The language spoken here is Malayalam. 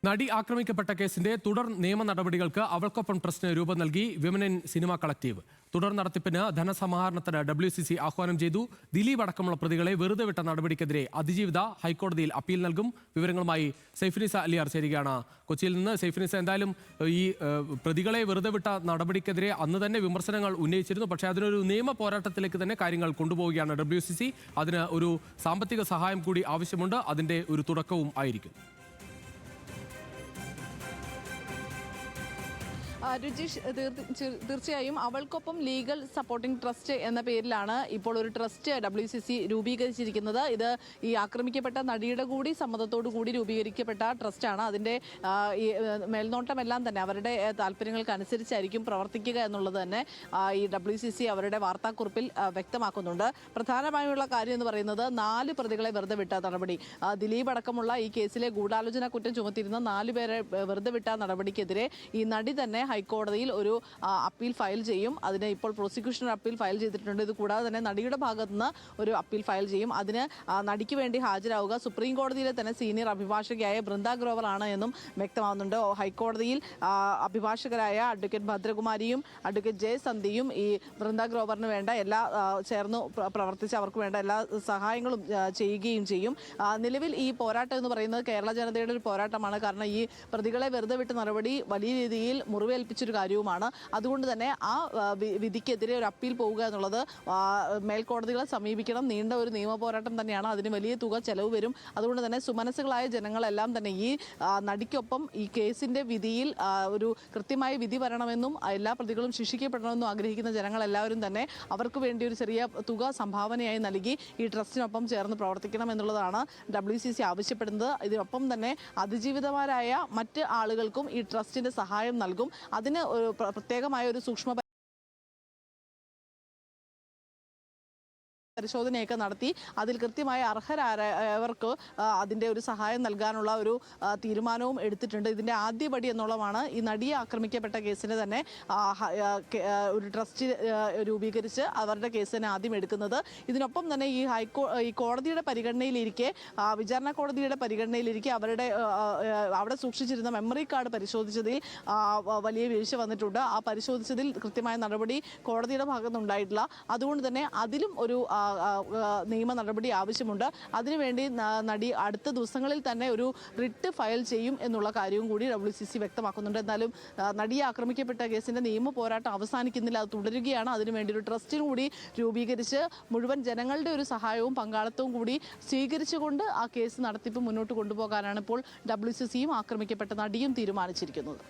നടി ആക്രമിക്കപ്പെട്ട കേസിന്റെ തുടർ നിയമ നടപടികൾക്ക് അവൾക്കൊപ്പം ട്രസ്റ്റിന് രൂപം നൽകി വിമൻ ഇൻ സിനിമ കളക്ടീവ്. തുടർ നടത്തിപ്പിന് ധനസമാഹരണത്തിന് WCC ആഹ്വാനം ചെയ്തു. ദിലീപ് അടക്കമുള്ള പ്രതികളെ വെറുതെ വിട്ട നടപടിക്കെതിരെ അതിജീവിത ഹൈക്കോടതിയിൽ അപ്പീൽ നൽകും. വിവരങ്ങളുമായി സൈഫുനിസ അലിയാർ ചേരുകയാണ് കൊച്ചിയിൽ നിന്ന്. സൈഫുനിസ, എന്തായാലും ഈ പ്രതികളെ വെറുതെ വിട്ട നടപടിക്കെതിരെ അന്ന് തന്നെ വിമർശനങ്ങൾ ഉന്നയിച്ചിരുന്നു. പക്ഷേ അതിനൊരു നിയമ പോരാട്ടത്തിലേക്ക് തന്നെ കാര്യങ്ങൾ കൊണ്ടുപോവുകയാണ് WCC. അതിന് ഒരു സാമ്പത്തിക സഹായം കൂടി ആവശ്യമുണ്ട്. അതിന്റെ ഒരു തുടക്കവും ആയിരിക്കും. രുചീഷ്, തീർച്ചയായും അവൾക്കൊപ്പം ലീഗൽ സപ്പോർട്ടിംഗ് ട്രസ്റ്റ് എന്ന പേരിലാണ് ഇപ്പോൾ ഒരു ട്രസ്റ്റ് WCC രൂപീകരിച്ചിരിക്കുന്നത്. ഇത് ഈ ആക്രമിക്കപ്പെട്ട നടിയുടെ കൂടി സമ്മതത്തോടു കൂടി രൂപീകരിക്കപ്പെട്ട ട്രസ്റ്റാണ്. അതിൻ്റെ ഈ മേൽനോട്ടമെല്ലാം തന്നെ അവരുടെ താല്പര്യങ്ങൾക്ക് അനുസരിച്ചായിരിക്കും പ്രവർത്തിക്കുക എന്നുള്ളത് തന്നെ ഈ WCC അവരുടെ വാർത്താക്കുറിപ്പിൽ വ്യക്തമാക്കുന്നുണ്ട്. പ്രധാനമായുള്ള കാര്യം എന്ന് പറയുന്നത് 4 പ്രതികളെ വെറുതെ വിട്ട നടപടി. ദിലീപ് അടക്കമുള്ള ഈ കേസിലെ ഗൂഢാലോചന കുറ്റം ചുമത്തിയിരുന്ന 4 പേരെ വെറുതെ വിട്ട നടപടിക്കെതിരെ ഈ നടി തന്നെ ഹൈക്കോടതിയിൽ ഒരു അപ്പീൽ ഫയൽ ചെയ്യും. അതിന് ഇപ്പോൾ പ്രോസിക്യൂഷൻ അപ്പീൽ ഫയൽ ചെയ്തിട്ടുണ്ട്. ഇത് കൂടാതെ തന്നെ നടിയുടെ ഭാഗത്ത് നിന്ന് ഒരു അപ്പീൽ ഫയൽ ചെയ്യും. അതിന് നടിക്ക് വേണ്ടി ഹാജരാവുക സുപ്രീം കോടതിയിലെ തന്നെ സീനിയർ അഭിഭാഷകയായ ബൃന്ദ ഗ്രോവർ ആണ് എന്നും വ്യക്തമാകുന്നുണ്ട്. ഹൈക്കോടതിയിൽ അഭിഭാഷകരായ അഡ്വക്കേറ്റ് ഭദ്രകുമാരിയും അഡ്വക്കേറ്റ് ജയസന്ധിയും ഈ ബൃന്ദ ഗ്രോവറിന് വേണ്ട എല്ലാ ചേർന്ന് പ്രവർത്തിച്ച് അവർക്ക് വേണ്ട എല്ലാ സഹായങ്ങളും ചെയ്യുകയും ചെയ്യും. നിലവിൽ ഈ പോരാട്ടം എന്ന് പറയുന്നത് കേരള ജനതയുടെ ഒരു പോരാട്ടമാണ്. കാരണം ഈ പ്രതികളെ വെറുതെ വിട്ട നടപടി വലിയ രീതിയിൽ മുറിവേൽപ്പിച്ചൊരു കാര്യവുമാണ്. അതുകൊണ്ട് തന്നെ ആ വിധിക്കെതിരെ ഒരു അപ്പീൽ പോവുക എന്നുള്ളത് മേൽക്കോടതികളെ സമീപിക്കണം. നീണ്ട ഒരു നിയമ പോരാട്ടം തന്നെയാണ്. അതിന് വലിയ തുക ചെലവ് വരും. അതുകൊണ്ട് തന്നെ സുമനസ്സുകളായ ജനങ്ങളെല്ലാം തന്നെ ഈ നടിക്കൊപ്പം ഈ കേസിന്റെ വിധിയിൽ ഒരു കൃത്യമായ വിധി വരണമെന്നും എല്ലാ പ്രതികളും ശിക്ഷിക്കപ്പെടണമെന്നും ആഗ്രഹിക്കുന്ന ജനങ്ങളെല്ലാവരും തന്നെ അവർക്ക് വേണ്ടി ഒരു ചെറിയ തുക സംഭാവനയായി നൽകി ഈ ട്രസ്റ്റിനൊപ്പം ചേർന്ന് പ്രവർത്തിക്കണം എന്നുള്ളതാണ് WCC ആവശ്യപ്പെടുന്നത്. ഇതിനൊപ്പം തന്നെ അതിജീവിതമാരായ മറ്റ് ആളുകൾക്കും ഈ ട്രസ്റ്റിന്റെ സഹായം നൽകും. അതിന് ഒരു പ്രത്യേകമായ ഒരു സൂക്ഷ്മ പരിശോധനയൊക്കെ നടത്തി അതിൽ കൃത്യമായ അർഹരായവർക്ക് അതിൻ്റെ ഒരു സഹായം നൽകാനുള്ള ഒരു തീരുമാനവും എടുത്തിട്ടുണ്ട്. ഇതിൻ്റെ ആദ്യപടി എന്നുള്ളതാണ് ഈ നടിയെ ആക്രമിക്കപ്പെട്ട കേസിന് തന്നെ ഒരു ട്രസ്റ്റ് രൂപീകരിച്ച് അവരുടെ കേസിനെ ആദ്യം എടുക്കുന്നത്. ഇതിനൊപ്പം തന്നെ ഈ കോടതിയുടെ പരിഗണനയിലിരിക്കെ വിചാരണ കോടതിയുടെ പരിഗണനയിലിരിക്കെ അവിടെ സൂക്ഷിച്ചിരുന്ന മെമ്മറി കാർഡ് പരിശോധിച്ചതിൽ വലിയ വീഴ്ച വന്നിട്ടുണ്ട്. ആ പരിശോധിച്ചതിൽ കൃത്യമായ നടപടി കോടതിയുടെ ഭാഗത്തുനിന്നുണ്ടായിട്ടില്ല. അതുകൊണ്ട് തന്നെ അതിലും ഒരു നിയമ നടപടി ആവശ്യമുണ്ട്. അതിനുവേണ്ടി നടി അടുത്ത ദിവസങ്ങളിൽ തന്നെ ഒരു റിട്ട് ഫയൽ ചെയ്യും എന്നുള്ള കാര്യവും കൂടി WCC വ്യക്തമാക്കുന്നുണ്ട്. എന്നാലും നടിയെ ആക്രമിക്കപ്പെട്ട കേസിന്റെ നിയമ പോരാട്ടം അവസാനിക്കുന്നില്ല, അത് തുടരുകയാണ്. അതിനുവേണ്ടി ഒരു ട്രസ്റ്റിനും കൂടി രൂപീകരിച്ച് മുഴുവൻ ജനങ്ങളുടെ ഒരു സഹായവും പങ്കാളിത്തവും കൂടി സ്വീകരിച്ചുകൊണ്ട് ആ കേസ് നടത്തിപ്പ് മുന്നോട്ട് കൊണ്ടുപോകാനാണ് ഇപ്പോൾ WCCയും ആക്രമിക്കപ്പെട്ട നടിയും തീരുമാനിച്ചിരിക്കുന്നത്.